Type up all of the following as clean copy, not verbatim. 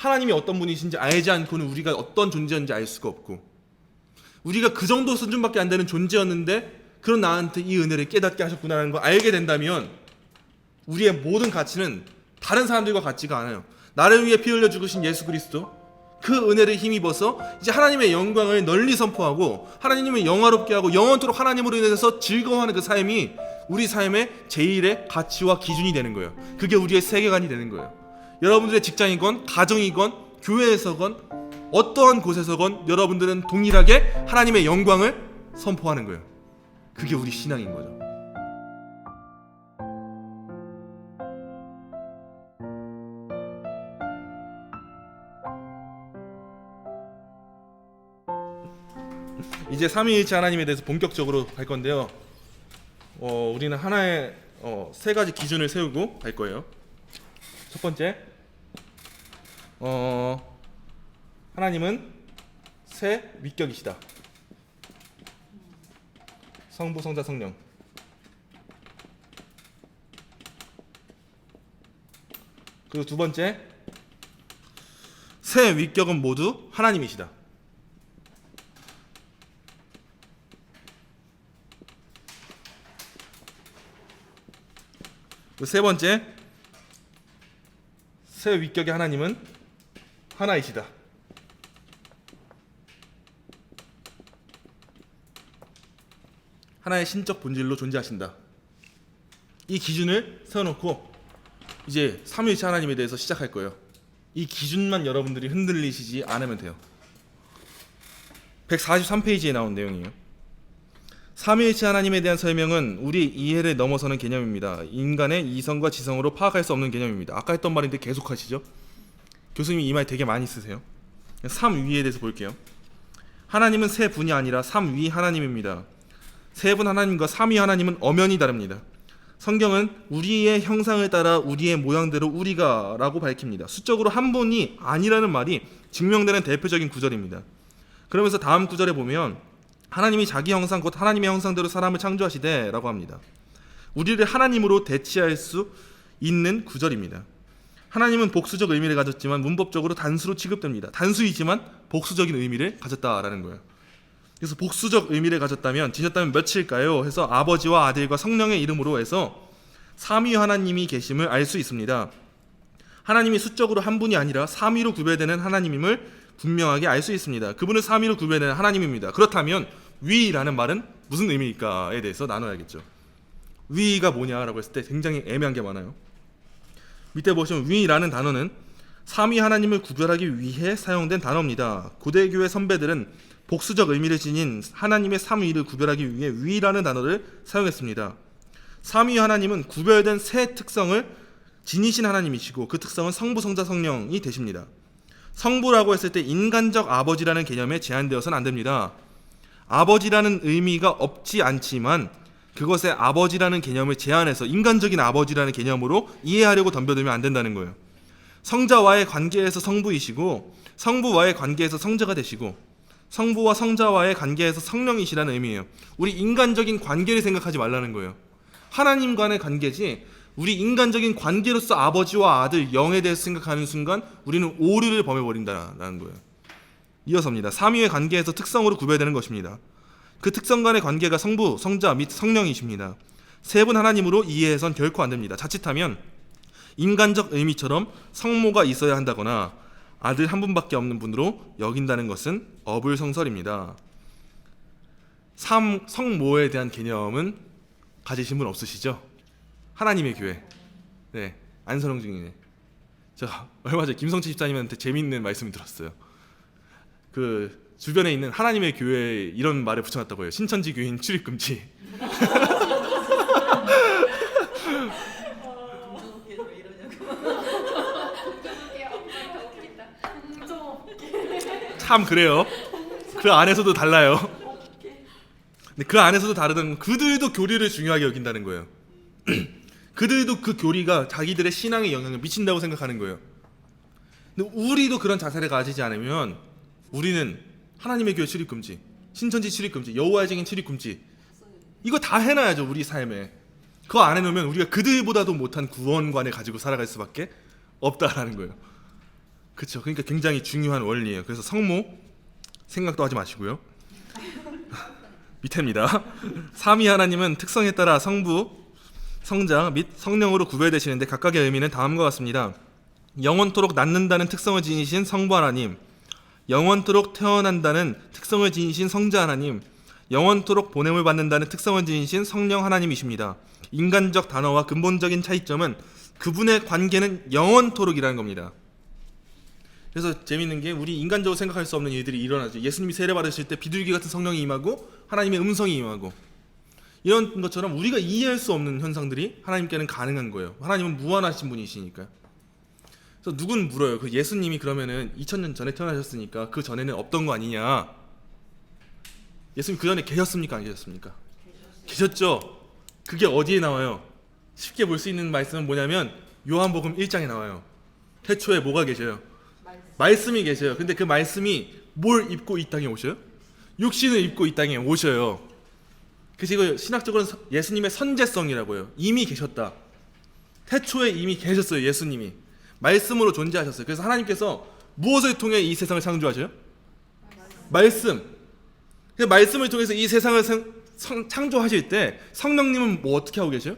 하나님이 어떤 분이신지 알지 않고는 우리가 어떤 존재인지 알 수가 없고, 우리가 그 정도 수준밖에 안 되는 존재였는데 그런 나한테 이 은혜를 깨닫게 하셨구나라는 걸 알게 된다면 우리의 모든 가치는 다른 사람들과 같지가 않아요. 나를 위해 피 흘려 죽으신 예수 그리스도, 그 은혜를 힘입어서 이제 하나님의 영광을 널리 선포하고 하나님을 영화롭게 하고 영원토록 하나님으로 인해서 즐거워하는 그 삶이 우리 삶의 제일의 가치와 기준이 되는 거예요. 그게 우리의 세계관이 되는 거예요. 여러분들의 직장이건 가정이건 교회에서건 어떠한 곳에서건 여러분들은 동일하게 하나님의 영광을 선포하는 거예요. 그게 우리 신앙인 거죠. 이제 삼위일체 하나님에 대해서 본격적으로 갈 건데요. 우리는 하나의 세 가지 기준을 세우고 갈 거예요. 첫 번째, 하나님은 세 위격이시다. 성부, 성자, 성령. 그리고 두 번째, 세 위격은 모두 하나님이시다. 그리고 세 번째, 세 위격의 하나님은 하나이시다. 하나의 신적 본질로 존재하신다. 이 기준을 세워놓고 이제 삼위일체 하나님에 대해서 시작할 거예요. 이 기준만 여러분들이 흔들리시지 않으면 돼요. 143페이지에 나온 내용이에요. 삼위일체 하나님에 대한 설명은 우리 이해를 넘어서는 개념입니다. 인간의 이성과 지성으로 파악할 수 없는 개념입니다. 아까 했던 말인데 계속 하시죠. 교수님이 이 말 되게 많이 쓰세요. 삼위에 대해서 볼게요. 하나님은 세 분이 아니라 삼위 하나님입니다. 세 분 하나님과 삼위 하나님은 엄연히 다릅니다. 성경은 우리의 형상을 따라 우리의 모양대로 우리가 라고 밝힙니다. 수적으로 한 분이 아니라는 말이 증명되는 대표적인 구절입니다. 그러면서 다음 구절에 보면 하나님이 자기 형상 곧 하나님의 형상대로 사람을 창조하시되 라고 합니다. 우리를 하나님으로 대치할 수 있는 구절입니다. 하나님은 복수적 의미를 가졌지만 문법적으로 단수로 취급됩니다. 단수이지만 복수적인 의미를 가졌다라는 거예요. 그래서 복수적 의미를 가졌다면 지녔다면 몇일까요? 해서 아버지와 아들과 성령의 이름으로 해서 삼위 하나님이 계심을 알 수 있습니다. 하나님이 수적으로 한 분이 아니라 삼위로 구별되는 하나님임을 분명하게 알 수 있습니다. 그분은 삼위로 구별되는 하나님입니다. 그렇다면 위라는 말은 무슨 의미일까에 대해서 나눠야겠죠. 위가 뭐냐라고 했을 때 굉장히 애매한 게 많아요. 밑에 보시면 위라는 단어는 삼위 하나님을 구별하기 위해 사용된 단어입니다. 고대교회 선배들은 복수적 의미를 지닌 하나님의 삼위를 구별하기 위해 위라는 단어를 사용했습니다. 삼위 하나님은 구별된 세 특성을 지니신 하나님이시고 그 특성은 성부, 성자, 성령이 되십니다. 성부라고 했을 때 인간적 아버지라는 개념에 제한되어서는 안 됩니다. 아버지라는 의미가 없지 않지만 그것에 아버지라는 개념을 제한해서 인간적인 아버지라는 개념으로 이해하려고 덤벼들면 안 된다는 거예요. 성자와의 관계에서 성부이시고 성부와의 관계에서 성자가 되시고 성부와 성자와의 관계에서 성령이시라는 의미예요. 우리 인간적인 관계를 생각하지 말라는 거예요. 하나님 간의 관계지 우리 인간적인 관계로서 아버지와 아들, 영에 대해서 생각하는 순간 우리는 오류를 범해버린다는 거예요. 이어서입니다. 삼위의 관계에서 특성으로 구별되는 것입니다. 그 특성 간의 관계가 성부, 성자 및 성령이십니다. 세 분 하나님으로 이해해선 결코 안 됩니다. 자칫하면 인간적 의미처럼 성모가 있어야 한다거나 아들 한 분밖에 없는 분으로 여긴다는 것은 어불성설입니다. 성모에 대한 개념은 가지신 분 없으시죠? 하나님의 교회. 네, 안선홍 중이네. 저 얼마 전에 김성치 집사님한테 재미있는 말씀을 들었어요. 그 주변에 있는 하나님의 교회에 이런 말을 붙여놨다고 해요. 신천지 교인 출입 금지. 참 그래요. 그 안에서도 달라요. 근데 그 안에서도 다르다는 건 그들도 교리를 중요하게 여긴다는 거예요. 그들도 그 교리가 자기들의 신앙에 영향을 미친다고 생각하는 거예요. 근데 우리도 그런 자세를 가지지 않으면 우리는 하나님의 교회 출입금지, 신천지 출입금지, 여호와의 증인 출입금지 이거 다 해놔야죠. 우리 삶에. 그거 안 해놓으면 우리가 그들보다도 못한 구원관을 가지고 살아갈 수밖에 없다라는 거예요. 그렇죠. 그러니까 굉장히 중요한 원리예요. 그래서 성모 생각도 하지 마시고요. 밑에입니다. 삼위 하나님은 특성에 따라 성부, 성자 및 성령으로 구별되시는데 각각의 의미는 다음과 같습니다. 영원토록 낳는다는 특성을 지니신 성부 하나님, 영원토록 태어난다는 특성을 지니신 성자 하나님, 영원토록 보냄을 받는다는 특성을 지니신 성령 하나님이십니다. 인간적 단어와 근본적인 차이점은 그분의 관계는 영원토록이라는 겁니다. 그래서 재밌는 게 우리 인간적으로 생각할 수 없는 일들이 일어나죠. 예수님이 세례 받으실 때 비둘기 같은 성령이 임하고 하나님의 음성이 임하고, 이런 것처럼 우리가 이해할 수 없는 현상들이 하나님께는 가능한 거예요. 하나님은 무한하신 분이시니까요. 그래서 누군 물어요. 그 예수님이 그러면은 2000년 전에 태어나셨으니까 그 전에는 없던 거 아니냐? 예수님 그 전에 계셨습니까? 안 계셨습니까? 계셨죠. 그게 어디에 나와요? 쉽게 볼 수 있는 말씀은 뭐냐면 요한복음 1장에 나와요. 태초에 뭐가 계셔요? 말씀이 계셔요. 근데 그 말씀이 뭘 입고 이 땅에 오셔요? 육신을 입고 이 땅에 오셔요. 그래서 이거 신학적으로는 예수님의 선제성이라고 해요. 이미 계셨다. 태초에 이미 계셨어요. 예수님이 말씀으로 존재하셨어요. 그래서 하나님께서 무엇을 통해 이 세상을 창조하셔요? 말씀. 그 말씀을 통해서 이 세상을 창조하실 때 성령님은 뭐 어떻게 하고 계셔요?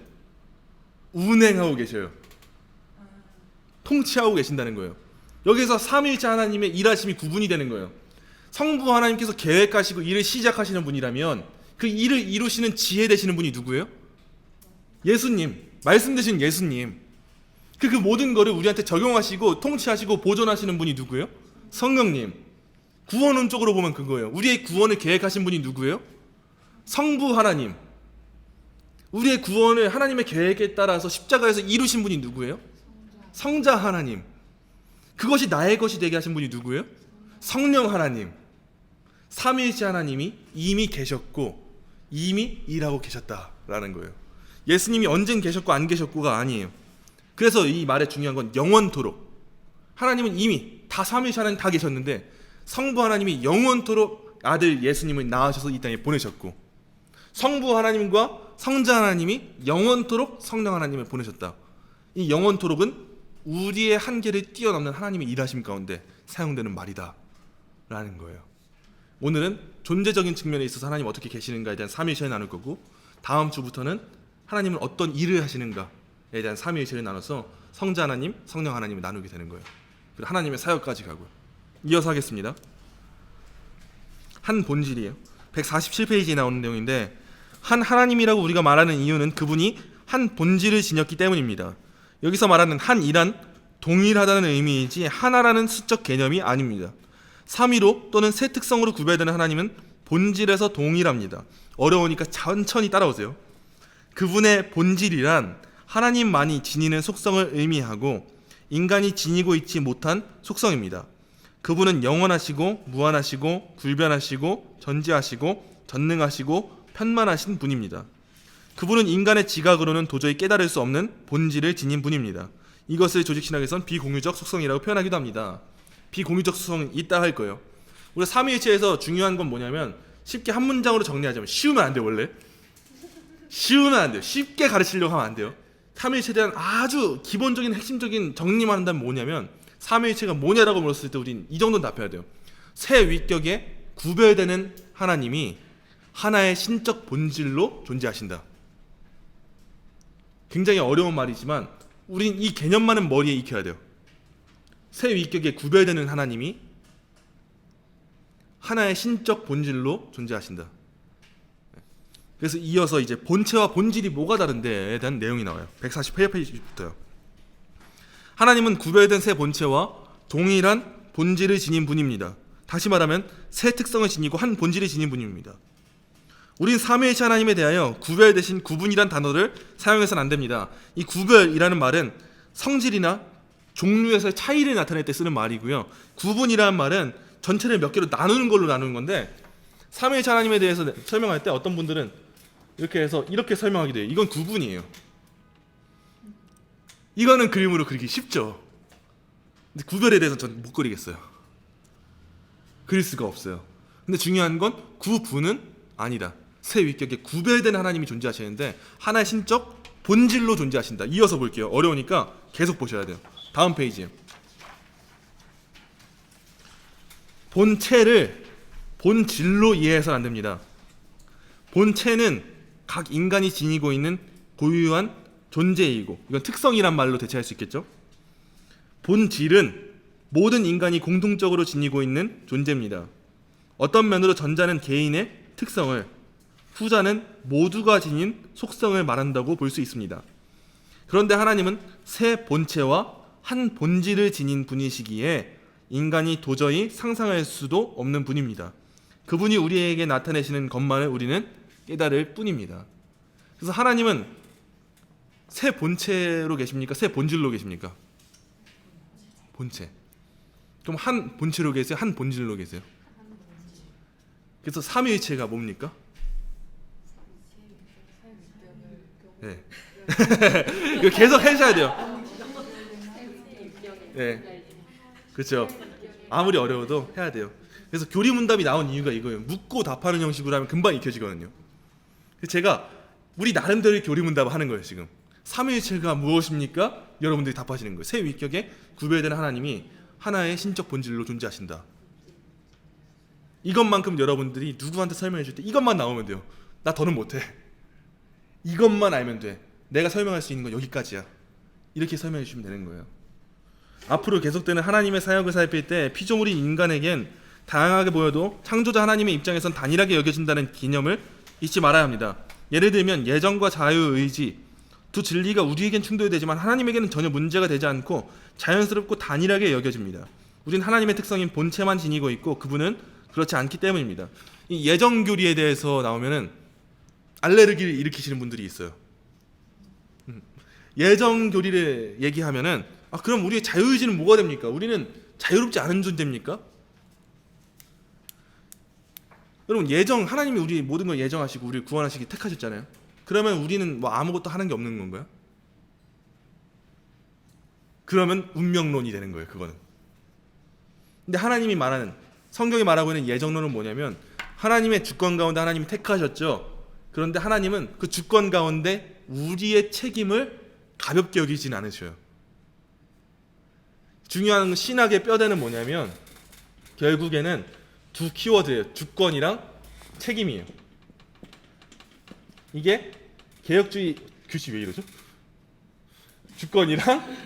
운행하고 계셔요. 통치하고 계신다는 거예요. 여기서 삼위일체 하나님의 일하심이 구분이 되는 거예요. 성부 하나님께서 계획하시고 일을 시작하시는 분이라면 그 일을 이루시는 지혜 되시는 분이 누구예요? 예수님, 말씀 되신 예수님. 그 모든 거를 우리한테 적용하시고 통치하시고 보존하시는 분이 누구예요? 성령님. 구원론 쪽으로 보면 그거예요. 우리의 구원을 계획하신 분이 누구예요? 성부 하나님. 우리의 구원을 하나님의 계획에 따라서 십자가에서 이루신 분이 누구예요? 성자 하나님. 그것이 나의 것이 되게 하신 분이 누구예요? 성령 하나님. 삼위일체 하나님이 이미 계셨고 이미 일하고 계셨다라는 거예요. 예수님이 언젠 계셨고 안 계셨고가 아니에요. 그래서 이 말의 중요한 건 영원토록. 하나님은 이미 다 삼위일체 하나님 다 계셨는데 성부 하나님이 영원토록 아들 예수님을 낳으셔서 이 땅에 보내셨고, 성부 하나님과 성자 하나님이 영원토록 성령 하나님을 보내셨다. 이 영원토록은 우리의 한계를 뛰어넘는 하나님의 일하심 가운데 사용되는 말이다 라는 거예요. 오늘은 존재적인 측면에 있어서 하나님 어떻게 계시는가에 대한 삼위일체를 나눌 거고, 다음 주부터는 하나님은 어떤 일을 하시는가에 대한 삼위일체를 나눠서 성자 하나님, 성령 하나님을 나누게 되는 거예요. 그리고 하나님의 사역까지 가고요. 이어서 하겠습니다. 한 본질이에요. 147페이지에 나오는 내용인데, 한 하나님이라고 우리가 말하는 이유는 그분이 한 본질을 지녔기 때문입니다. 여기서 말하는 한이란 동일하다는 의미이지 하나라는 수적 개념이 아닙니다. 삼위로 또는 세 특성으로 구별되는 하나님은 본질에서 동일합니다. 어려우니까 천천히 따라오세요. 그분의 본질이란 하나님만이 지니는 속성을 의미하고 인간이 지니고 있지 못한 속성입니다. 그분은 영원하시고 무한하시고 불변하시고 전지하시고 전능하시고 편만하신 분입니다. 그분은 인간의 지각으로는 도저히 깨달을 수 없는 본질을 지닌 분입니다. 이것을 조직신학에선 비공유적 속성이라고 표현하기도 합니다. 비공유적 속성은 있다 할 거예요. 우리 삼위일체에서 중요한 건 뭐냐면, 쉽게 한 문장으로 정리하자면, 쉬우면 안 돼요. 원래 쉬우면 안 돼요. 쉽게 가르치려고 하면 안 돼요. 삼위일체에 대한 아주 기본적인 핵심적인 정리만 한다면 뭐냐면, 삼위일체가 뭐냐라고 물었을 때 우린 이 정도는 답해야 돼요. 세 위격에 구별되는 하나님이 하나의 신적 본질로 존재하신다. 굉장히 어려운 말이지만 우린 이 개념만은 머리에 익혀야 돼요. 세 위격에 구별되는 하나님이 하나의 신적 본질로 존재하신다. 그래서 이어서 이제 본체와 본질이 뭐가 다른데에 대한 내용이 나와요. 148페이지부터요. 하나님은 구별된 세 본체와 동일한 본질을 지닌 분입니다. 다시 말하면 세 특성을 지니고 한 본질을 지닌 분입니다. 우린 삼위일체 하나님에 대하여 구별 대신 구분이란 단어를 사용해서는 안 됩니다. 이 구별이라는 말은 성질이나 종류에서의 차이를 나타낼 때 쓰는 말이고요. 구분이라는 말은 전체를 몇 개로 나누는 걸로 나누는 건데, 삼위일체 하나님에 대해서 설명할 때 어떤 분들은 이렇게 해서 이렇게 설명하기도 해요. 이건 구분이에요. 이거는 그림으로 그리기 쉽죠. 근데 구별에 대해서 전 못 그리겠어요. 그릴 수가 없어요. 근데 중요한 건 구분은 아니다. 세 위격에 구별된 하나님이 존재하시는데 하나의 신적 본질로 존재하신다. 이어서 볼게요. 어려우니까 계속 보셔야 돼요. 다음 페이지에 본체를 본질로 이해해서는 안 됩니다. 본체는 각 인간이 지니고 있는 고유한 존재이고, 이건 특성이란 말로 대체할 수 있겠죠. 본질은 모든 인간이 공통적으로 지니고 있는 존재입니다. 어떤 면으로 전자는 개인의 특성을, 후자는 모두가 지닌 속성을 말한다고 볼 수 있습니다. 그런데 하나님은 새 본체와 한 본질을 지닌 분이시기에 인간이 도저히 상상할 수도 없는 분입니다. 그분이 우리에게 나타내시는 것만을 우리는 깨달을 뿐입니다. 그래서 하나님은 새 본체로 계십니까? 새 본질로 계십니까? 본체. 그럼 한 본체로 계세요? 한 본질로 계세요? 그래서 삼위일체가 뭡니까? 네. 이거 계속 하셔야 돼요. 네. 그렇죠. 아무리 어려워도 해야 돼요. 그래서 교리문답이 나온 이유가 이거예요. 묻고 답하는 형식으로 하면 금방 익혀지거든요. 제가 우리 나름대로 교리문답을 하는 거예요. 지금 삼위일체가 무엇입니까? 여러분들이 답하시는 거예요. 새 위격에 구별되는 하나님이 하나의 신적 본질로 존재하신다. 이것만큼 여러분들이 누구한테 설명해 줄 때 이것만 나오면 돼요. 나 더는 못해. 이것만 알면 돼. 내가 설명할 수 있는 건 여기까지야. 이렇게 설명해 주시면 되는 거예요. 앞으로 계속되는 하나님의 사역을 살필 때 피조물인 인간에겐 다양하게 보여도 창조자 하나님의 입장에선 단일하게 여겨진다는 개념을 잊지 말아야 합니다. 예를 들면 예정과 자유의지, 두 진리가 우리에겐 충돌되지만 하나님에게는 전혀 문제가 되지 않고 자연스럽고 단일하게 여겨집니다. 우린 하나님의 특성인 본체만 지니고 있고 그분은 그렇지 않기 때문입니다. 이 예정교리에 대해서 나오면은 알레르기를 일으키시는 분들이 있어요. 예정교리를 얘기하면은 그럼 우리의 자유의지는 뭐가 됩니까? 우리는 자유롭지 않은 존재입니까? 여러분, 하나님이 우리 모든 걸 예정하시고 우리를 구원하시기 택하셨잖아요. 그러면 우리는 뭐 아무것도 하는 게 없는 건가요? 그러면 운명론이 되는 거예요. 그거는. 근데 하나님이 말하는, 성경이 말하고 있는 예정론은 뭐냐면 하나님의 주권 가운데 하나님이 택하셨죠. 그런데 하나님은 그 주권 가운데 우리의 책임을 가볍게 여기진 않으셔요. 중요한 신학의 뼈대는 뭐냐면 결국에는 두 키워드예요. 주권이랑 책임이에요. 이게 개혁주의 교시 왜 이러죠? 주권이랑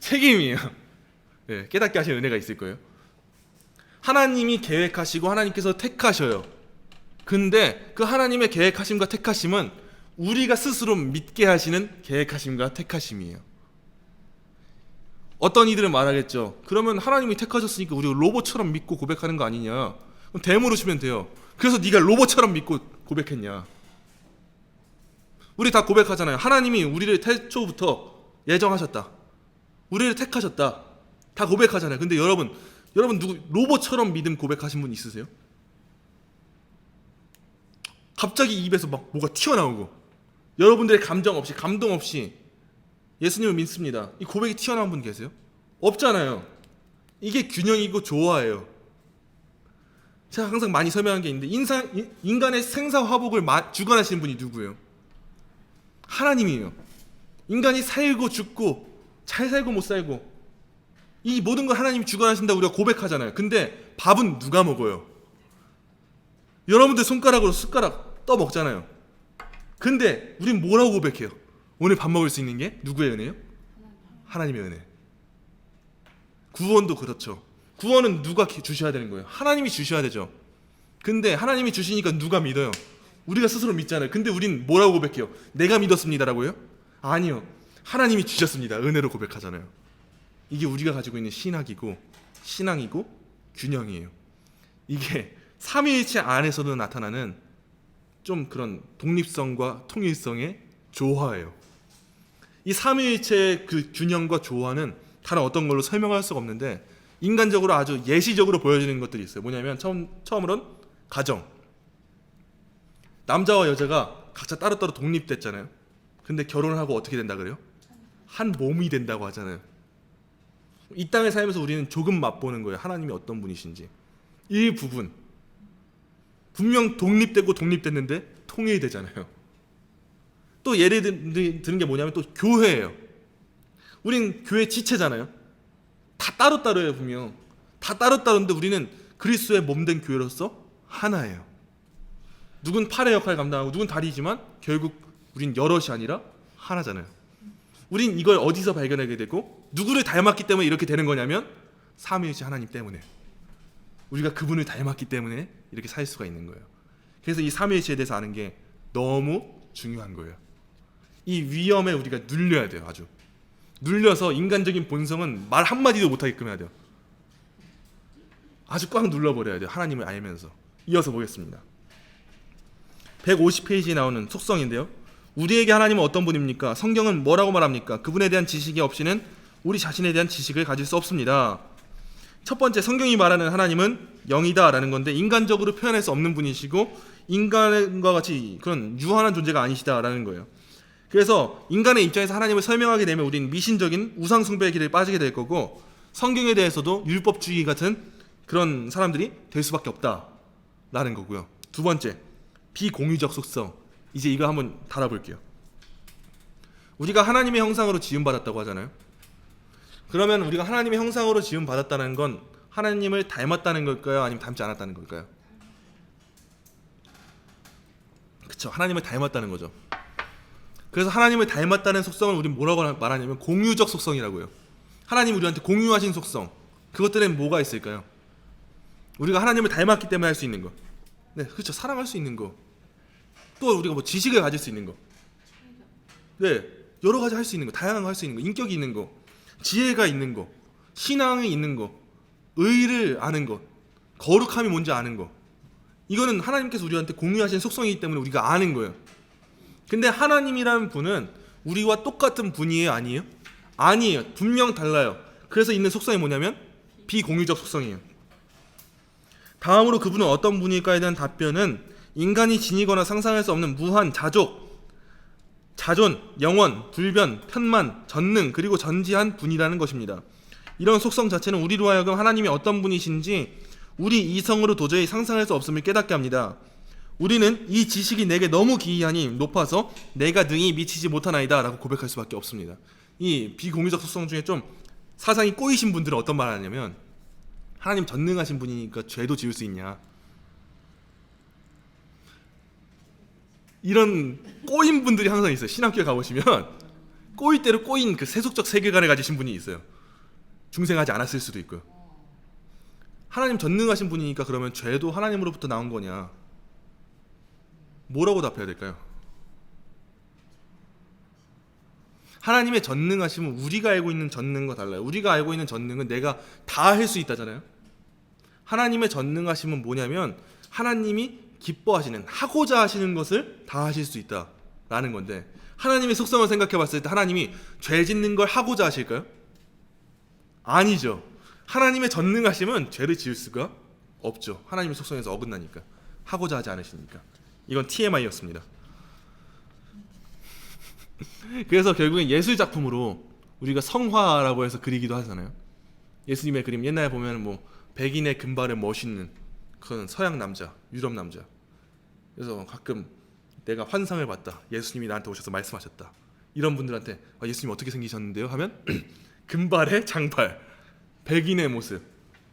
책임이에요. 네, 깨닫게 하시는 은혜가 있을 거예요. 하나님이 계획하시고 하나님께서 택하셔요. 근데 그 하나님의 계획하심과 택하심은 우리가 스스로 믿게 하시는 계획하심과 택하심이에요. 어떤 이들은 말하겠죠. 그러면 하나님이 택하셨으니까 우리가 로봇처럼 믿고 고백하는 거 아니냐. 그럼 대물으 시면 돼요. 그래서 네가 로봇처럼 믿고 고백했냐. 우리 다 고백하잖아요. 하나님이 우리를 태초부터 예정하셨다. 우리를 택하셨다. 다 고백하잖아요. 근데 여러분 누구 로봇처럼 믿음 고백하신 분 있으세요? 갑자기 입에서 막 뭐가 튀어나오고 여러분들의 감정 없이, 감동 없이 예수님을 믿습니다. 이 고백이 튀어나온 분 계세요? 없잖아요. 이게 균형이고 조화예요. 제가 항상 많이 설명한 게 있는데 인간의 생사화복을 주관하시는 분이 누구예요? 하나님이에요. 인간이 살고 죽고 잘 살고 못 살고 이 모든 걸 하나님이 주관하신다고 우리가 고백하잖아요. 근데 밥은 누가 먹어요? 여러분들 손가락으로 숟가락 떠먹잖아요. 근데 우린 뭐라고 고백해요? 오늘 밥 먹을 수 있는 게 누구의 은혜요? 하나님의 은혜. 구원도 그렇죠. 구원은 누가 주셔야 되는 거예요? 하나님이 주셔야 되죠. 근데 하나님이 주시니까 누가 믿어요? 우리가 스스로 믿잖아요. 근데 우린 뭐라고 고백해요? 내가 믿었습니다라고요? 아니요. 하나님이 주셨습니다. 은혜로 고백하잖아요. 이게 우리가 가지고 있는 신학이고 신앙이고 균형이에요. 이게 삼위일체 안에서도 나타나는 좀 그런 독립성과 통일성의 조화예요. 이 삼위일체의 그 균형과 조화는 다른 어떤 걸로 설명할 수가 없는데 인간적으로 아주 예시적으로 보여지는 것들이 있어요. 뭐냐면 처음으로는 가정. 남자와 여자가 각자 따로따로 독립됐잖아요. 근데 결혼을 하고 어떻게 된다 그래요? 한 몸이 된다고 하잖아요. 이 땅에 살면서 우리는 조금 맛보는 거예요. 하나님이 어떤 분이신지. 일부분. 분명 독립됐는데 통일되잖아요. 또 예를 드는 게 뭐냐면 또 교회예요. 우린 교회 지체잖아요. 다 따로따로예요. 분명 다 따로따로인데 우리는 그리스도의 몸된 교회로서 하나예요. 누군 팔의 역할을 감당하고 누군 다리지만 결국 우린 여럿이 아니라 하나잖아요. 우린 이걸 어디서 발견하게 되고 누구를 닮았기 때문에 이렇게 되는 거냐면 삼위일체 하나님 때문에, 우리가 그분을 닮았기 때문에 이렇게 살 수가 있는 거예요. 그래서 이 삼위일체에 대해서 아는 게 너무 중요한 거예요. 이 위험에 우리가 눌려야 돼요. 아주 눌려서 인간적인 본성은 말 한마디도 못하게끔 해야 돼요. 아주 꽉 눌러버려야 돼요. 하나님을 알면서. 이어서 보겠습니다. 150페이지에 나오는 속성인데요. 우리에게 하나님은 어떤 분입니까? 성경은 뭐라고 말합니까? 그분에 대한 지식이 없이는 우리 자신에 대한 지식을 가질 수 없습니다. 첫 번째, 성경이 말하는 하나님은 영이다 라는 건데 인간적으로 표현할 수 없는 분이시고 인간과 같이 그런 유한한 존재가 아니시다라는 거예요. 그래서 인간의 입장에서 하나님을 설명하게 되면 우리는 미신적인 우상숭배의 길에 빠지게 될 거고 성경에 대해서도 율법주의 같은 그런 사람들이 될 수밖에 없다라는 거고요. 두 번째, 비공유적 속성. 이제 이거 한번 달아볼게요. 우리가 하나님의 형상으로 지음받았다고 하잖아요. 그러면 우리가 하나님의 형상으로 지음받았다는 건 하나님을 닮았다는 걸까요? 아니면 닮지 않았다는 걸까요? 그쵸, 하나님을 닮았다는 거죠. 그래서 하나님을 닮았다는 속성을 우리는 뭐라고 말하냐면 공유적 속성이라고요. 하나님이 우리한테 공유하신 속성, 그것들은 뭐가 있을까요? 우리가 하나님을 닮았기 때문에 할 수 있는 거, 네, 그렇죠, 사랑할 수 있는 거, 또 우리가 뭐 지식을 가질 수 있는 거, 네, 여러 가지 할 수 있는 거, 다양한 거 할 수 있는 거, 인격이 있는 거, 지혜가 있는 거, 신앙이 있는 거, 의를 아는 것, 거룩함이 뭔지 아는 거, 이거는 하나님께서 우리한테 공유하신 속성이기 때문에 우리가 아는 거예요. 근데 하나님이라는 분은 우리와 똑같은 분이에요? 아니에요? 아니에요. 분명 달라요. 그래서 있는 속성이 뭐냐면 비공유적 속성이에요. 다음으로 그분은 어떤 분일까에 대한 답변은 인간이 지니거나 상상할 수 없는 무한, 자족, 자존, 영원, 불변, 편만, 전능, 그리고 전지한 분이라는 것입니다. 이런 속성 자체는 우리로 하여금 하나님이 어떤 분이신지 우리 이성으로 도저히 상상할 수 없음을 깨닫게 합니다. 우리는 이 지식이 내게 너무 기이하니 높아서 내가 능히 미치지 못하나이다 라고 고백할 수밖에 없습니다. 이 비공유적 속성 중에 좀 사상이 꼬이신 분들은 어떤 말을 하냐면 하나님 전능하신 분이니까 죄도 지을 수 있냐, 이런 꼬인 분들이 항상 있어요. 신학교에 가보시면 꼬일 대로 꼬인 그 세속적 세계관을 가지신 분이 있어요. 중생하지 않았을 수도 있고요. 하나님 전능하신 분이니까 그러면 죄도 하나님으로부터 나온 거냐, 뭐라고 답해야 될까요? 하나님의 전능하심은 우리가 알고 있는 전능과 달라요. 우리가 알고 있는 전능은 내가 다 할 수 있다잖아요. 하나님의 전능하심은 뭐냐면 하나님이 기뻐하시는, 하고자 하시는 것을 다 하실 수 있다라는 건데, 하나님의 속성을 생각해 봤을 때 하나님이 죄 짓는 걸 하고자 하실까요? 아니죠. 하나님의 전능하심은 죄를 지을 수가 없죠. 하나님의 속성에서 어긋나니까, 하고자 하지 않으시니까. 이건 TMI였습니다. 그래서 결국엔 예술 작품으로 우리가 성화라고 해서 그리기도 하잖아요. 예수님의 그림 옛날에 보면 뭐 백인의 금발에 멋있는 그런 서양 남자, 유럽 남자. 그래서 가끔 내가 환상을 봤다, 예수님이 나한테 오셔서 말씀하셨다, 이런 분들한테 예수님 어떻게 생기셨는데요? 하면 금발에 장발, 백인의 모습,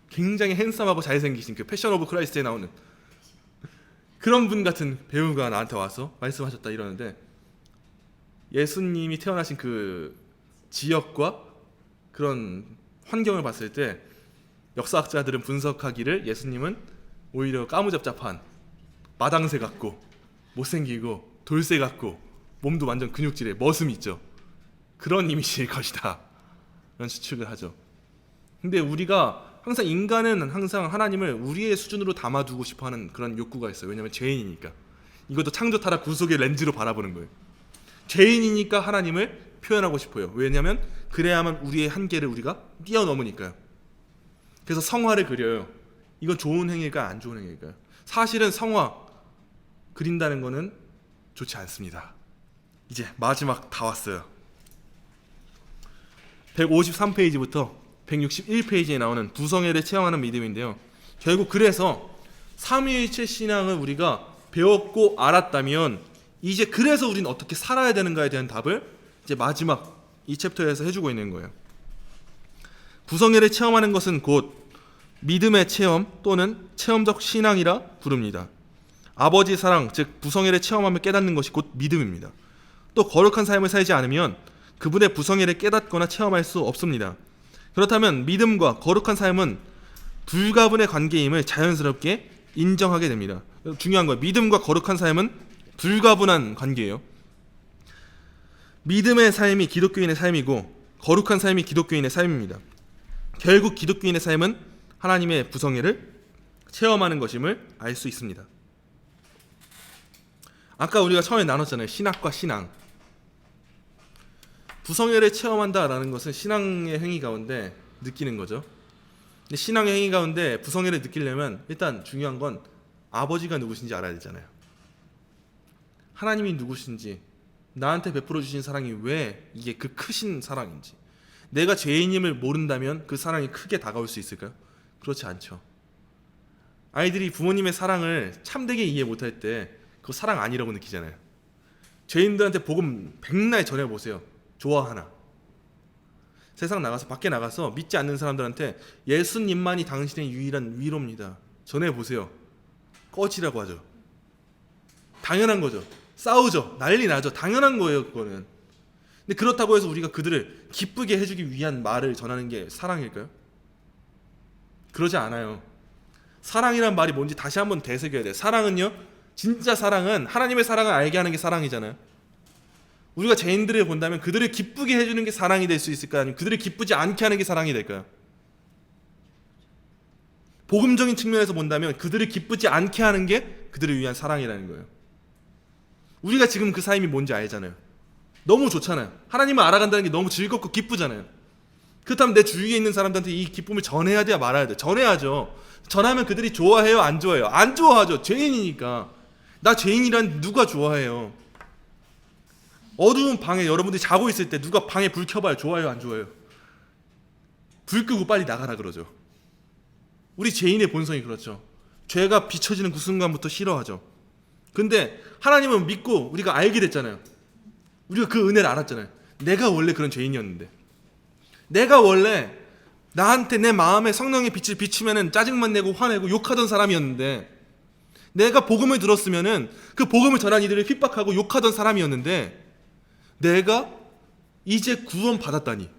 굉장히 핸섬하고 잘생기신 그 패션 오브 크라이스트에 나오는 그런 분 같은 배우가 나한테 와서 말씀하셨다 이러는데, 예수님이 태어나신 그 지역과 그런 환경을 봤을 때 역사학자들은 분석하기를 예수님은 오히려 까무잡잡한 마당새 같고 못생기고 돌쇠 같고 몸도 완전 근육질에 머슴 있죠, 그런 이미지일 것이다 라는 추측을 하죠. 근데 우리가 항상, 인간은 항상 하나님을 우리의 수준으로 담아두고 싶어하는 그런 욕구가 있어요. 왜냐하면 죄인이니까. 이것도 창조 타락 구속의 렌즈로 바라보는 거예요. 죄인이니까 하나님을 표현하고 싶어요. 왜냐하면 그래야만 우리의 한계를 우리가 뛰어넘으니까요. 그래서 성화를 그려요. 이건 좋은 행위일까요? 안 좋은 행위일까요? 사실은 성화 그린다는 거는 좋지 않습니다. 이제 마지막 다 왔어요. 153페이지부터 161페이지에 나오는 부성애를 체험하는 믿음인데요. 결국 그래서 삼위일체 신앙을 우리가 배웠고 알았다면 이제 그래서 우리는 어떻게 살아야 되는가에 대한 답을 이제 마지막 이 챕터에서 해주고 있는 거예요. 부성애를 체험하는 것은 곧 믿음의 체험 또는 체험적 신앙이라 부릅니다. 아버지 사랑, 즉 부성애를 체험하며 깨닫는 것이 곧 믿음입니다. 또 거룩한 삶을 살지 않으면 그분의 부성애를 깨닫거나 체험할 수 없습니다. 그렇다면 믿음과 거룩한 삶은 불가분의 관계임을 자연스럽게 인정하게 됩니다. 중요한 거예요. 믿음과 거룩한 삶은 불가분한 관계예요. 믿음의 삶이 기독교인의 삶이고 거룩한 삶이 기독교인의 삶입니다. 결국 기독교인의 삶은 하나님의 부성애를 체험하는 것임을 알 수 있습니다. 아까 우리가 처음에 나눴잖아요. 신학과 신앙. 부성애를 체험한다라는 것은 신앙의 행위 가운데 느끼는 거죠. 근데 신앙의 행위 가운데 부성애를 느끼려면 일단 중요한 건 아버지가 누구신지 알아야 되잖아요. 하나님이 누구신지, 나한테 베풀어 주신 사랑이 왜 이게 그 크신 사랑인지, 내가 죄인임을 모른다면 그 사랑이 크게 다가올 수 있을까요? 그렇지 않죠. 아이들이 부모님의 사랑을 참되게 이해 못할 때 그거 사랑 아니라고 느끼잖아요. 죄인들한테 복음 백날 전해보세요. 좋아하나? 세상 나가서, 밖에 나가서 믿지 않는 사람들한테 예수님만이 당신의 유일한 위로입니다, 전해보세요. 꺼지라고 하죠. 당연한 거죠. 싸우죠. 난리 나죠. 당연한 거예요, 그거는. 근데 그렇다고 해서 우리가 그들을 기쁘게 해주기 위한 말을 전하는 게 사랑일까요? 그러지 않아요. 사랑이란 말이 뭔지 다시 한번 되새겨야 돼요. 사랑은요, 진짜 사랑은 하나님의 사랑을 알게 하는 게 사랑이잖아요. 우리가 죄인들을 본다면 그들을 기쁘게 해주는 게 사랑이 될 수 있을까요? 아니면 그들을 기쁘지 않게 하는 게 사랑이 될까요? 복음적인 측면에서 본다면 그들을 기쁘지 않게 하는 게 그들을 위한 사랑이라는 거예요. 우리가 지금 그 삶이 뭔지 알잖아요. 너무 좋잖아요. 하나님을 알아간다는 게 너무 즐겁고 기쁘잖아요. 그렇다면 내 주위에 있는 사람들한테 이 기쁨을 전해야 돼야 말아야 돼? 전해야죠. 전하면 그들이 좋아해요? 안 좋아해요? 안 좋아하죠. 죄인이니까. 나 죄인이란 누가 좋아해요? 어두운 방에 여러분들이 자고 있을 때 누가 방에 불 켜봐요? 좋아해요? 안 좋아해요? 불 끄고 빨리 나가라 그러죠. 우리 죄인의 본성이 그렇죠. 죄가 비춰지는 그 순간부터 싫어하죠. 근데 하나님은 믿고 우리가 알게 됐잖아요. 우리가 그 은혜를 알았잖아요. 내가 원래 그런 죄인이었는데, 내가 원래 나한테 내 마음에 성령의 빛을 비추면은 짜증만 내고 화내고 욕하던 사람이었는데, 내가 복음을 들었으면은 그 복음을 전한 이들을 핍박하고 욕하던 사람이었는데, 내가 이제 구원 받았다니,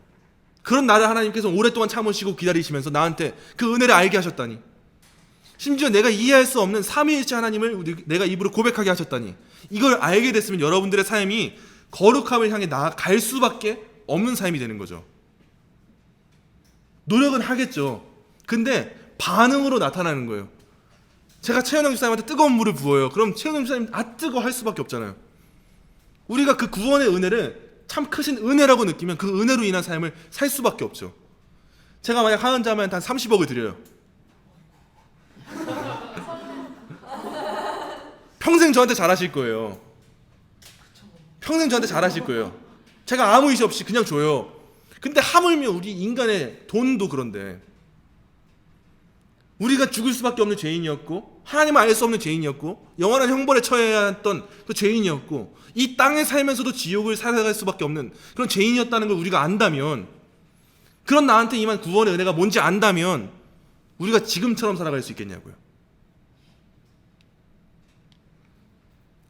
그런 나를 하나님께서 오랫동안 참으시고 기다리시면서 나한테 그 은혜를 알게 하셨다니, 심지어 내가 이해할 수 없는 삼위일체 하나님을 내가 입으로 고백하게 하셨다니, 이걸 알게 됐으면 여러분들의 삶이 거룩함을 향해 나아갈 수밖에 없는 삶이 되는 거죠. 노력은 하겠죠. 근데 반응으로 나타나는 거예요. 제가 최현영 집사님한테 뜨거운 물을 부어요. 그럼 최현영 집사님 뜨거워 할 수밖에 없잖아요. 우리가 그 구원의 은혜를 참 크신 은혜라고 느끼면 그 은혜로 인한 삶을 살 수밖에 없죠. 제가 만약 하은자매한테 한 30억을 드려요. 평생 저한테 잘하실 거예요. 평생 저한테 잘하실 거예요. 제가 아무 이유 없이 그냥 줘요. 근데 하물며 우리 인간의 돈도 그런데, 우리가 죽을 수밖에 없는 죄인이었고, 하나님을 알 수 없는 죄인이었고, 영원한 형벌에 처해야 했던 그 죄인이었고, 이 땅에 살면서도 지옥을 살아갈 수밖에 없는 그런 죄인이었다는 걸 우리가 안다면, 그런 나한테 임한 구원의 은혜가 뭔지 안다면 우리가 지금처럼 살아갈 수 있겠냐고요.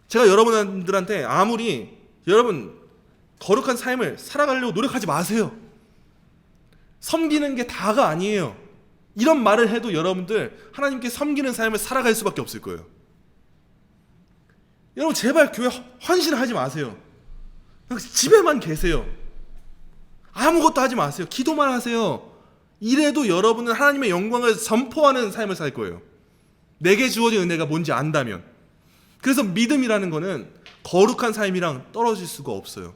제가 여러분들한테 아무리 여러분 거룩한 삶을 살아가려고 노력하지 마세요, 섬기는 게 다가 아니에요, 이런 말을 해도 여러분들 하나님께 섬기는 삶을 살아갈 수밖에 없을 거예요. 여러분 제발 교회 헌신하지 마세요. 집에만 계세요. 아무것도 하지 마세요. 기도만 하세요. 이래도 여러분은 하나님의 영광을 선포하는 삶을 살 거예요, 내게 주어진 은혜가 뭔지 안다면. 그래서 믿음이라는 거는 거룩한 삶이랑 떨어질 수가 없어요.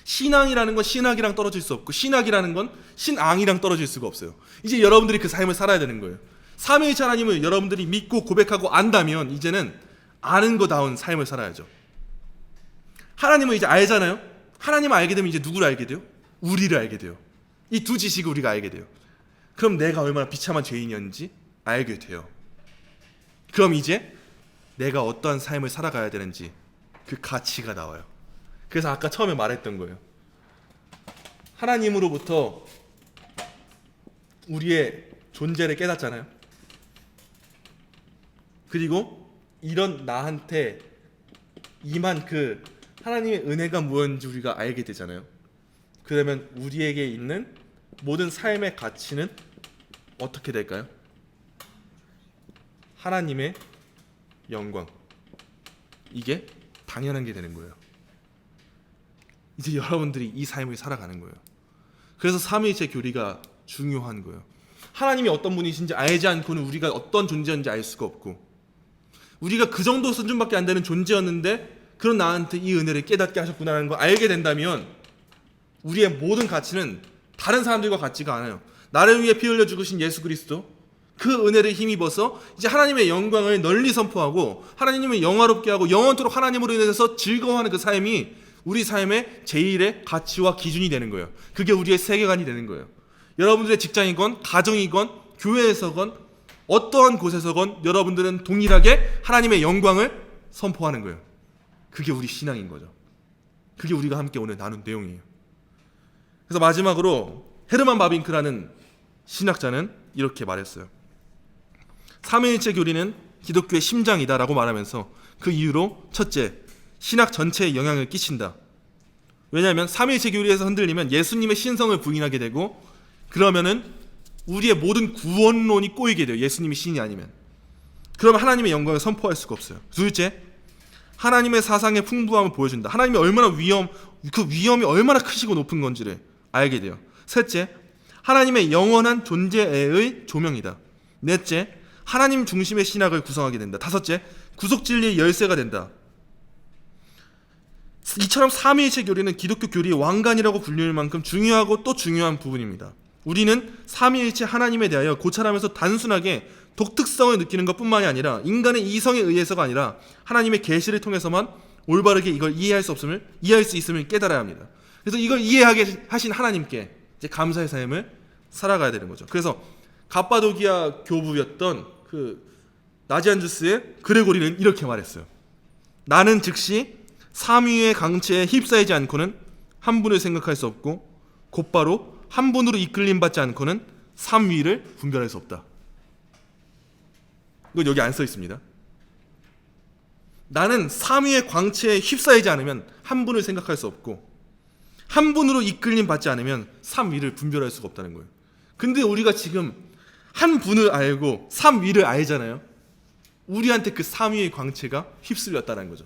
신앙이라는 건 신학이랑 떨어질 수 없고, 신학이라는 건 신앙이랑 떨어질 수가 없어요. 이제 여러분들이 그 삶을 살아야 되는 거예요. 삼위일체 하나님을 여러분들이 믿고 고백하고 안다면 이제는 아는 거다운 삶을 살아야죠. 하나님을 이제 알잖아요. 하나님을 알게 되면 이제 누구를 알게 돼요? 우리를 알게 돼요. 이 두 지식을 우리가 알게 돼요. 그럼 내가 얼마나 비참한 죄인이었는지 알게 돼요. 그럼 이제 내가 어떠한 삶을 살아가야 되는지 그 가치가 나와요. 그래서 아까 처음에 말했던 거예요. 하나님으로부터 우리의 존재를 깨닫잖아요. 그리고 이런 나한테 임한 그 하나님의 은혜가 무엇인지 우리가 알게 되잖아요. 그러면 우리에게 있는 모든 삶의 가치는 어떻게 될까요? 하나님의 영광. 이게 당연한 게 되는 거예요. 이제 여러분들이 이 삶을 살아가는 거예요. 그래서 삼위일체 교리가 중요한 거예요. 하나님이 어떤 분이신지 알지 않고는 우리가 어떤 존재인지 알 수가 없고, 우리가 그 정도 수준밖에 안 되는 존재였는데 그런 나한테 이 은혜를 깨닫게 하셨구나라는 걸 알게 된다면 우리의 모든 가치는 다른 사람들과 같지가 않아요. 나를 위해 피 흘려 죽으신 예수 그리스도, 그 은혜를 힘입어서 이제 하나님의 영광을 널리 선포하고 하나님을 영화롭게 하고 영원토록 하나님으로 인해서 즐거워하는 그 삶이 우리 삶의 제1의 가치와 기준이 되는 거예요. 그게 우리의 세계관이 되는 거예요. 여러분들의 직장이건 가정이건 교회에서건 어떠한 곳에서건 여러분들은 동일하게 하나님의 영광을 선포하는 거예요. 그게 우리 신앙인 거죠. 그게 우리가 함께 오늘 나눈 내용이에요. 그래서 마지막으로 헤르만 바빙크라는 신학자는 이렇게 말했어요. 삼위일체 교리는 기독교의 심장이다라고 말하면서 그 이유로 첫째, 신학 전체에 영향을 끼친다. 왜냐하면 삼위일체 교리에서 흔들리면 예수님의 신성을 부인하게 되고, 그러면은 우리의 모든 구원론이 꼬이게 돼요. 예수님이 신이 아니면. 그러면 하나님의 영광을 선포할 수가 없어요. 둘째, 하나님의 사상의 풍부함을 보여준다. 하나님이 얼마나 그 위엄이 얼마나 크시고 높은 건지를 알게 돼요. 셋째, 하나님의 영원한 존재의 조명이다. 넷째, 하나님 중심의 신학을 구성하게 된다. 다섯째, 구속진리의 열쇠가 된다. 이처럼 삼위일체 교리는 기독교 교리의 왕관이라고 불릴 만큼 중요하고 또 중요한 부분입니다. 우리는 삼위일체 하나님에 대하여 고찰하면서 단순하게 독특성을 느끼는 것뿐만이 아니라 인간의 이성에 의해서가 아니라 하나님의 계시를 통해서만 올바르게 이걸 이해할 수 있음을 깨달아야 합니다. 그래서 이걸 이해하게 하신 하나님께 이제 감사의 삶을 살아가야 되는 거죠. 그래서 갑바도기아 교부였던 그 나지안주스의 그레고리는 이렇게 말했어요. 나는 즉시 삼위의 강체에 휩싸이지 않고는 한 분을 생각할 수 없고 곧바로 한 분으로 이끌림 받지 않고는 삼위를 분별할 수 없다. 이건 여기 안 써 있습니다. 나는 삼위의 광채에 휩싸이지 않으면 한 분을 생각할 수 없고 한 분으로 이끌림 받지 않으면 삼위를 분별할 수가 없다는 거예요. 근데 우리가 지금 한 분을 알고 삼위를 알잖아요. 우리한테 그 삼위의 광채가 휩쓸렸다는 거죠.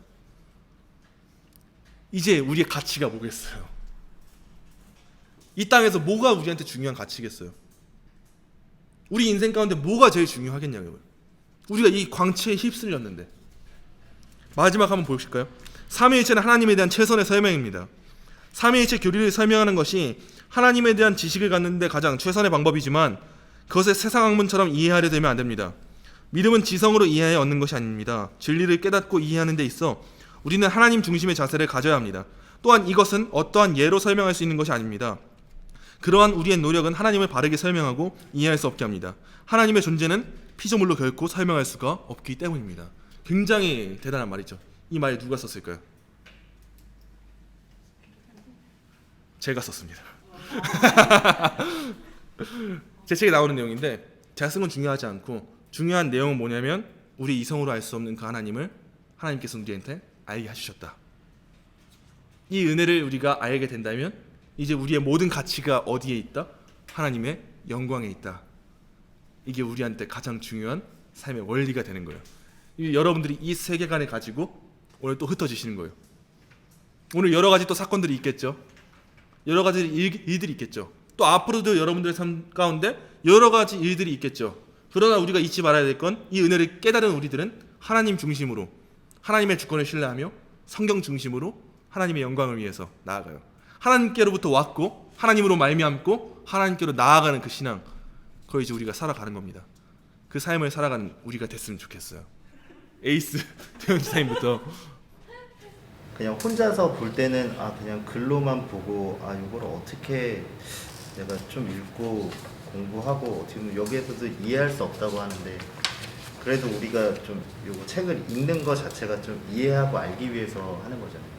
이제 우리의 가치가 뭐겠어요? 이 땅에서 뭐가 우리한테 중요한 가치겠어요? 우리 인생 가운데 뭐가 제일 중요하겠냐고요. 우리가 이 광채에 휩쓸렸는데. 마지막 한번 보실까요? 삼위일체는 하나님에 대한 최선의 설명입니다. 삼위일체 교리를 설명하는 것이 하나님에 대한 지식을 갖는 데 가장 최선의 방법이지만 그것을 세상 학문처럼 이해하려 되면 안 됩니다. 믿음은 지성으로 이해하여 얻는 것이 아닙니다. 진리를 깨닫고 이해하는 데 있어 우리는 하나님 중심의 자세를 가져야 합니다. 또한 이것은 어떠한 예로 설명할 수 있는 것이 아닙니다. 그러한 우리의 노력은 하나님을 바르게 설명하고 이해할 수 없게 합니다. 하나님의 존재는 피조물로 결코 설명할 수가 없기 때문입니다. 굉장히 대단한 말이죠. 이 말 누가 썼을까요? 제가 썼습니다. 제 책에 나오는 내용인데 제가 쓴 건 중요하지 않고 중요한 내용은 뭐냐면 우리 이성으로 알 수 없는 그 하나님을 하나님께서 우리한테 알게 해주셨다. 이 은혜를 우리가 알게 된다면 이제 우리의 모든 가치가 어디에 있다? 하나님의 영광에 있다. 이게 우리한테 가장 중요한 삶의 원리가 되는 거예요. 여러분들이 이 세계관을 가지고 오늘 또 흩어지시는 거예요. 오늘 여러 가지 또 사건들이 있겠죠. 여러 가지 일들이 있겠죠. 또 앞으로도 여러분들의 삶 가운데 여러 가지 일들이 있겠죠. 그러나 우리가 잊지 말아야 될 건 이 은혜를 깨달은 우리들은 하나님 중심으로 하나님의 주권을 신뢰하며 성경 중심으로 하나님의 영광을 위해서 나아가요. 하나님께로부터 왔고 하나님으로 말미암고 하나님께로 나아가는 그 신앙, 그거 이제 우리가 살아가는 겁니다. 그 삶을 살아가는 우리가 됐으면 좋겠어요. 에이스 태연지사님부터 그냥 혼자서 볼 때는 그냥 글로만 보고 이걸 어떻게 내가 좀 읽고 공부하고 어떻게 보면 여기에서도 이해할 수 없다고 하는데 그래도 우리가 좀 요거 책을 읽는 것 자체가 좀 이해하고 알기 위해서 하는 거잖아요.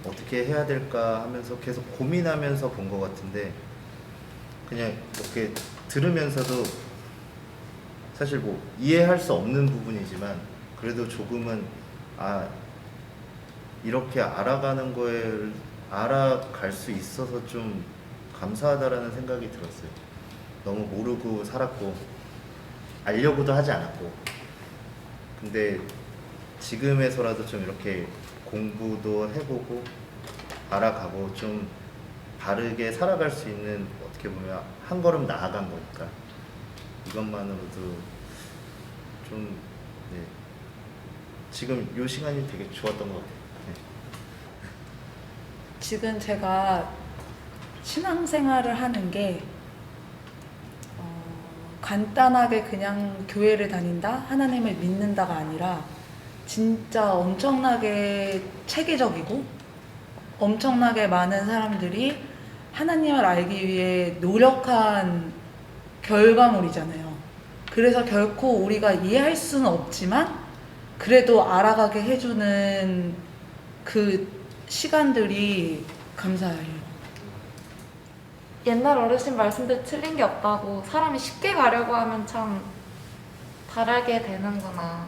어떻게 해야 될까 하면서 계속 고민하면서 본 것 같은데 그냥 이렇게 들으면서도 사실 뭐 이해할 수 없는 부분이지만 그래도 조금은 아 이렇게 알아가는 거에 알아갈 수 있어서 좀 감사하다라는 생각이 들었어요. 너무 모르고 살았고 알려고도 하지 않았고 근데 지금에서라도 좀 이렇게 공부도 해보고 알아가고 좀 바르게 살아갈 수 있는 어떻게 보면 한 걸음 나아간 거니까 이것만으로도 좀 네, 지금 요 시간이 되게 좋았던 것 같아요. 네. 지금 제가 신앙생활을 하는 게 간단하게 그냥 교회를 다닌다, 하나님을 믿는다가 아니라 진짜 엄청나게 체계적이고 엄청나게 많은 사람들이 하나님을 알기 위해 노력한 결과물이잖아요. 그래서 결코 우리가 이해할 수는 없지만 그래도 알아가게 해주는 그 시간들이 감사해요. 옛날 어르신 말씀들 틀린 게 없다고 사람이 쉽게 가려고 하면 참 바라게 되는구나.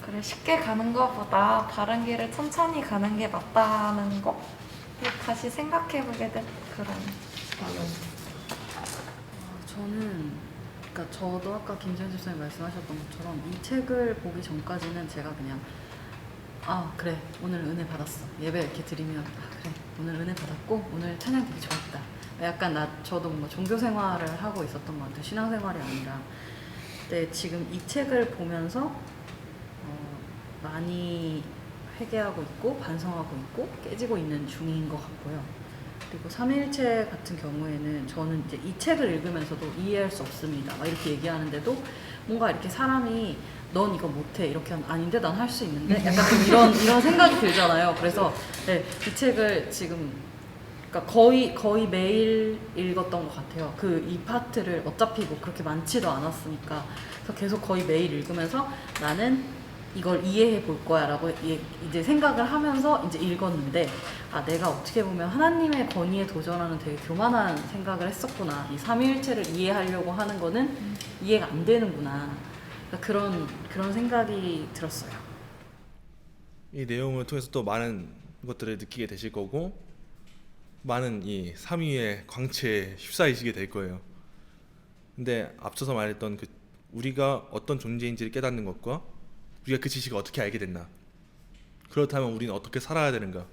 그래 쉽게 가는 것보다 바른 길을 천천히 가는 게 맞다는 거 다시 생각해보게 된 그런 저는 그러니까 저도 아까 김지현 집사님 말씀하셨던 것처럼 이 책을 보기 전까지는 제가 그냥 아 그래 오늘 은혜 받았어 예배 이렇게 드리면 아 그래 오늘 은혜 받았고 오늘 찬양 되게 좋았다 약간 저도 뭔가 종교 생활을 하고 있었던 것 같아요. 신앙 생활이 아니라. 근데 지금 이 책을 보면서 많이 회개하고 있고 반성하고 있고 깨지고 있는 중인 것 같고요. 그리고 삼위일체 같은 경우에는 저는 이제 이 책을 읽으면서도 이해할 수 없습니다 막 이렇게 얘기하는데도 뭔가 이렇게 사람이 넌 이거 못해 이렇게 하면 아닌데 난 할 수 있는데 약간 좀 이런 생각이 들잖아요. 그래서 네, 이 책을 지금 그러니까 거의 매일 읽었던 것 같아요. 이 파트를 어차피 뭐 그렇게 많지도 않았으니까 그래서 계속 거의 매일 읽으면서 나는 이걸 이해해 볼 거야 라고 이제 생각을 하면서 이제 읽었는데 아 내가 어떻게 보면 하나님의 권위에 도전하는 되게 교만한 생각을 했었구나. 이 삼위일체를 이해하려고 하는 거는 이해가 안 되는구나. 그러니까 그런 생각이 들었어요. 이 내용을 통해서 또 많은 것들을 느끼게 되실 거고 많은 이 삼위의 광채에 휩싸이시게 될 거예요. 근데 앞서서 말했던 그 우리가 어떤 존재인지를 깨닫는 것과 우리가 그 지식을 어떻게 알게 됐나, 그렇다면 우리는 어떻게 살아야 되는가,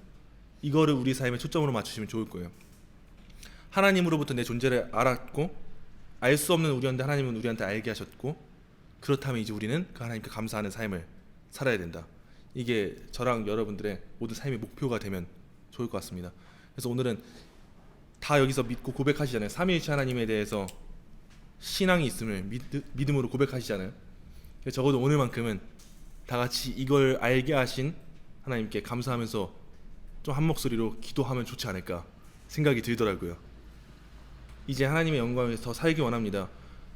이거를 우리 삶의 초점으로 맞추시면 좋을 거예요. 하나님으로부터 내 존재를 알았고 알 수 없는 우리였는데 하나님은 우리한테 알게 하셨고 그렇다면 이제 우리는 그 하나님께 감사하는 삶을 살아야 된다. 이게 저랑 여러분들의 모든 삶의 목표가 되면 좋을 것 같습니다. 그래서 오늘은 다 여기서 믿고 고백하시잖아요. 삼위일체 하나님에 대해서 신앙이 있음을 믿음으로 고백하시잖아요. 적어도 오늘만큼은 다 같이 이걸 알게 하신 하나님께 감사하면서 좀 한 목소리로 기도하면 좋지 않을까 생각이 들더라고요. 이제 하나님의 영광을 더 살기 원합니다.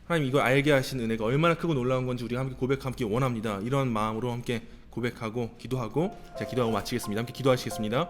하나님 이걸 알게 하신 은혜가 얼마나 크고 놀라운 건지 우리가 함께 고백하기 원합니다. 이런 마음으로 함께 고백하고 기도하고 제가 기도하고 마치겠습니다. 함께 기도하시겠습니다.